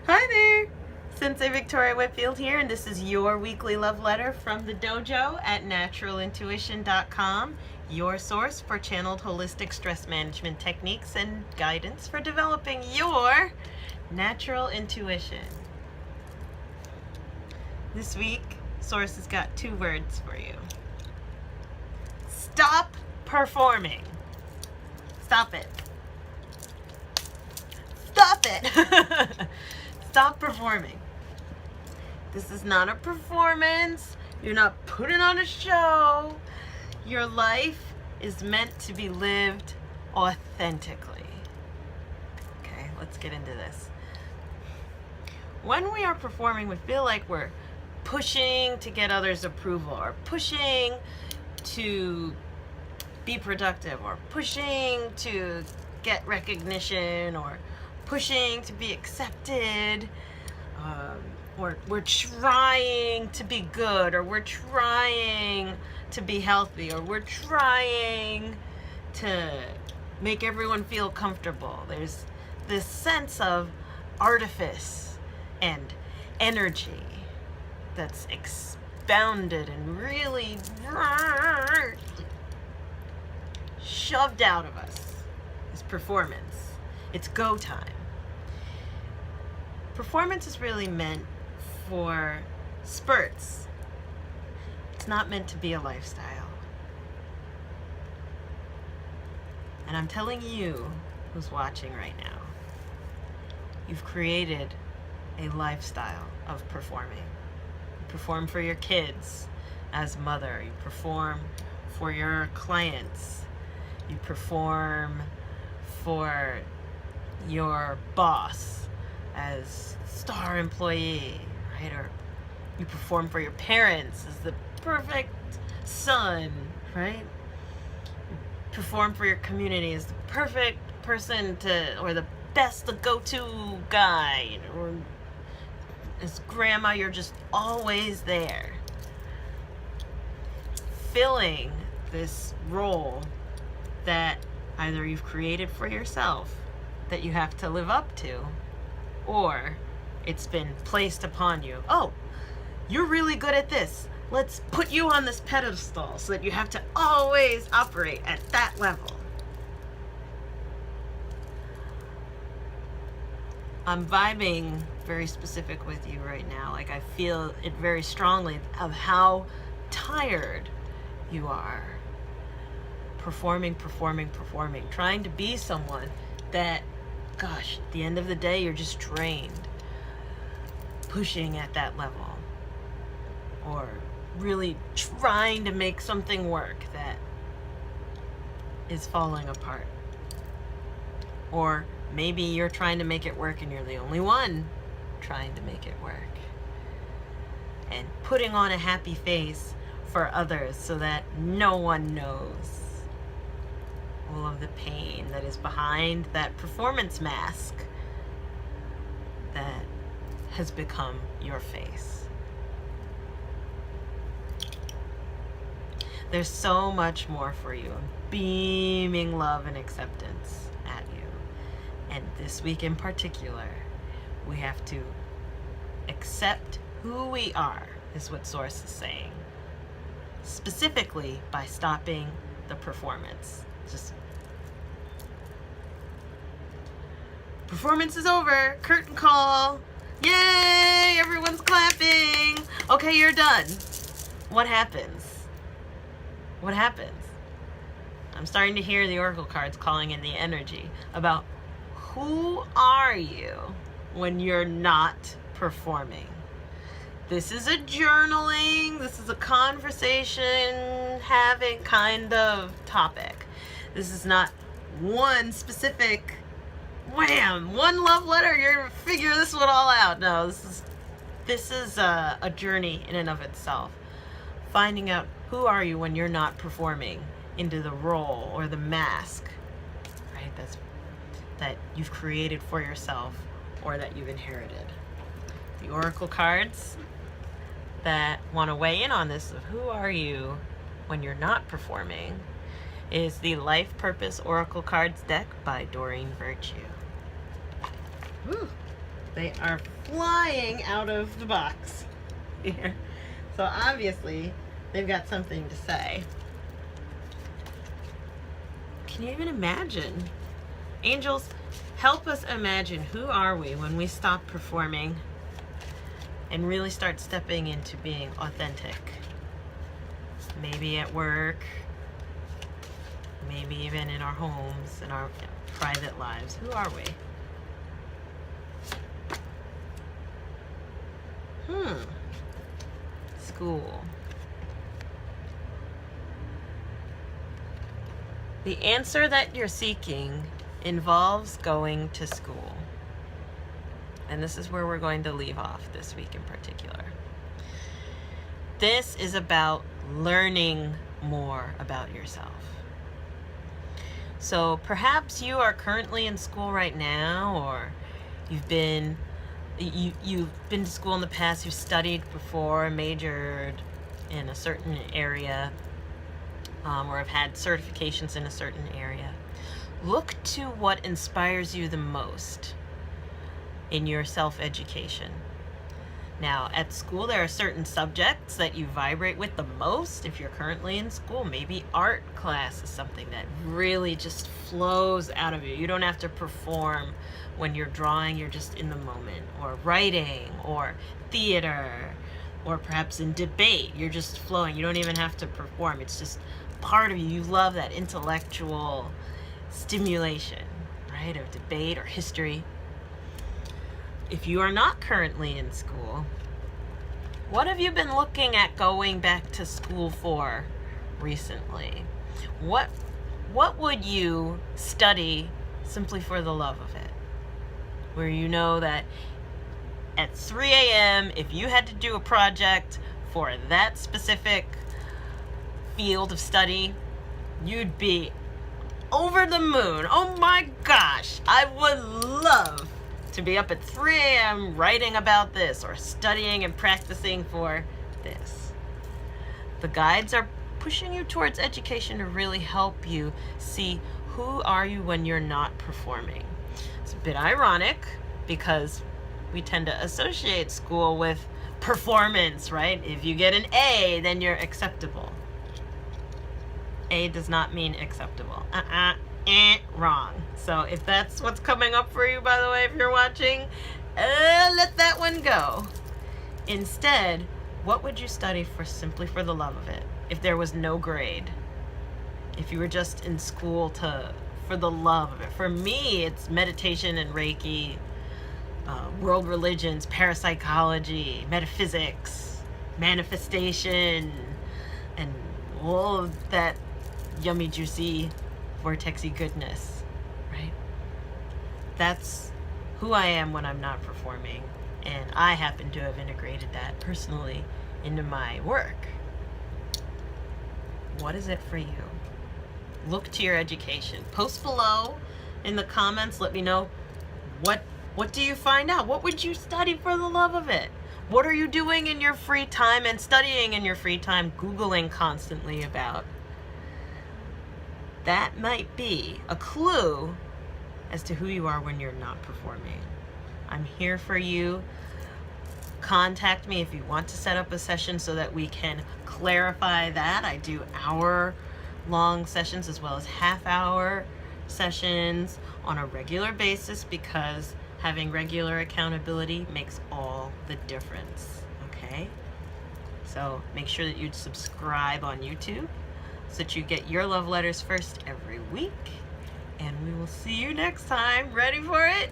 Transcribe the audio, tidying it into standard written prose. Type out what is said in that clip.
Hi there! Sensei Victoria Whitfield here, and this is your weekly love letter from the dojo at naturalintuition.com, your source for channeled holistic stress management techniques and guidance for developing your natural intuition. This week, Source has got 2 words for you. Stop performing. Stop it. Stop it! Stop performing. This is not a performance. You're not putting on a show. Your life is meant to be lived authentically. Okay, let's get into this. When we are performing, we feel like we're pushing to get others' approval, or pushing to be productive, or pushing to get recognition, or pushing to be accepted, or we're trying to be good, or we're trying to be healthy, or we're trying to make everyone feel comfortable. There's this sense of artifice and energy that's expounded and really shoved out of us. It's performance. It's go time. Performance is really meant for spurts. It's not meant to be a lifestyle. And I'm telling you, who's watching right now, you've created a lifestyle of performing. You perform for your kids as a mother. You perform for your clients. You perform for your boss as star employee, right? Or you perform for your parents as the perfect son, right? You perform for your community as the perfect person to, or the best, the go-to guy, or as grandma, you're just always there, filling this role that either you've created for yourself that you have to live up to, or it's been placed upon you. Oh, you're really good at this. Let's put you on this pedestal so that you have to always operate at that level. I'm vibing very specific with you right now. Like, I feel it very strongly of how tired you are. Performing, trying to be someone that, gosh, at the end of the day, you're just drained. Pushing at that level. Or really trying to make something work that is falling apart. Or maybe you're trying to make it work and you're the only one trying to make it work. And putting on a happy face for others so that no one knows all of the pain that is behind that performance mask that has become your face. There's so much more for you. I'm beaming love and acceptance at you. And this week in particular, we have to accept who we are, is what Source is saying. Specifically by stopping the performance. Just performance is over. Curtain call. Yay! Everyone's clapping. Okay, you're done. What happens? What happens? I'm starting to hear the oracle cards calling in the energy about who are you when you're not performing. This is a journaling, this is a conversation having kind of topic. This is not one specific, wham, one love letter, you're gonna figure this one all out. No, this is a journey in and of itself. Finding out who are you when you're not performing into the role or the mask, right? That you've created for yourself or that you've inherited. The oracle cards that want to weigh in on this of who are you when you're not performing is the Life Purpose Oracle Cards deck by Doreen Virtue. Woo. They are flying out of the box here. So obviously, they've got something to say. Can you even imagine? Angels, help us imagine, who are we when we stop performing and really start stepping into being authentic? Maybe at work, maybe even in our homes, in our private lives. Who are we? School. The answer that you're seeking involves going to school. And this is where we're going to leave off this week in particular. This is about learning more about yourself. So perhaps you are currently in school right now, or you've been to school in the past, you've studied before, majored in a certain area, or have had certifications in a certain area. Look to what inspires you the most in your self-education. Now, at school, there are certain subjects that you vibrate with the most. If you're currently in school, maybe art class is something that really just flows out of you. You don't have to perform when you're drawing, you're just in the moment. Or writing, or theater, or perhaps in debate, you're just flowing. You don't even have to perform. It's just part of you. You love that intellectual stimulation, right, of debate or history. If you are not currently in school, what have you been looking at going back to school for recently? What would you study simply for the love of it? Where you know that at 3 a.m., if you had to do a project for that specific field of study, you'd be over the moon. Oh my gosh, I would love to be up at 3 a.m. writing about this or studying and practicing for this. The guides are pushing you towards education to really help you see who are you when you're not performing. It's a bit ironic because we tend to associate school with performance, right? If you get an A, then you're acceptable. A does not mean acceptable. Wrong. So if that's what's coming up for you, by the way, if you're watching, let that one go. Instead, what would you study for simply for the love of it? If there was no grade, if you were just in school for the love of it. For me, it's meditation and Reiki, world religions, parapsychology, metaphysics, manifestation, and all of that yummy, juicy, vortexy goodness, right? That's who I am when I'm not performing, and I happen to have integrated that personally into my work. What is it for you? Look to your education. Post below in the comments. Let me know what do you find out? What would you study for the love of it? What are you doing in your free time and studying in your free time, Googling constantly about? That might be a clue as to who you are when you're not performing. I'm here for you. Contact me if you want to set up a session so that we can clarify that. I do hour-long sessions as well as half-hour sessions on a regular basis because having regular accountability makes all the difference, okay? So make sure that you subscribe on YouTube so that you get your love letters first every week. And we will see you next time. Ready for it?